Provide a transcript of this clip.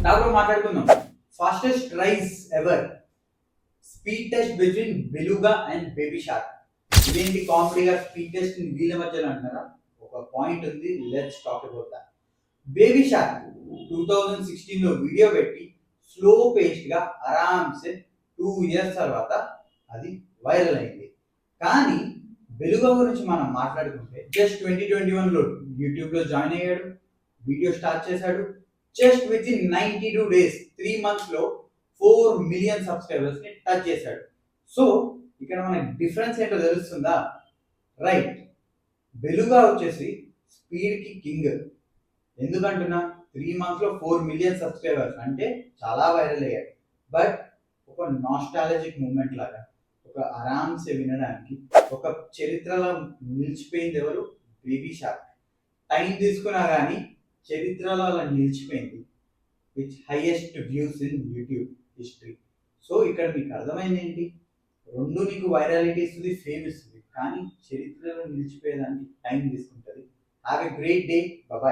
నాకు మాట్లాడుకుందాం. Fastest rice ever, speed test between బెలుగా and baby shark. ఇదేంటి కామెడీగా స్పీడ్ టెస్ట్ వీళ్ళ మధ్యలో అంటారా? ఒక పాయింట్ ఉంది, let's talk about that. Baby shark 2016 లో వీడియో పెట్టి స్లో పేస్ట్ గా ఆరామ్సే 2 years తర్వాత అది వైరల్ అయింది. కానీ బెలుగా గురించి మనం మాట్లాడుకుంటే జస్ట్ 2021 లో యూట్యూబ్ లో జాయిన్ అయ్యాడు, వీడియో స్టార్ట్ చేశాడు. Just with in 92 days 3 months లో 4 million సబ్స్క్రైబర్స్ ని టచ్ చేశాడు. సో ఇక్కడ మనకి డిఫరెన్స్ ఏంటో తెలుస్తుందా? రైట్, బెలుగా వచ్చేసి స్పీడ్ కి కింగ్. ఎందుకంటున్నా, 3 months లో 4 million సబ్స్క్రైబర్స్ అంటే చాలా వైరల్ అయ్యాడు. బట్ ఒక నాస్టాలజిక్ మూమెంట్ లాగా, ఒక ఆరామ్సే వినడానికి, ఒక చరిత్రలో నిలిచిపోయింది ఎవరు? Baby shark. టైం తీసుకున్నా కానీ చరిత్రలో అలా నిలిచిపోయింది, which highest views in YouTube history. So ఇక్కడ మీకు అర్థమైంది ఏంటి? రెండు నీకు వైరాలిటీ ఇస్తుంది, ఫేమ్ ఇస్తుంది, కానీ చరిత్రలో నిలిచిపోయేదానికి టైం తీసుకుంటుంది. Have a great day. Bye.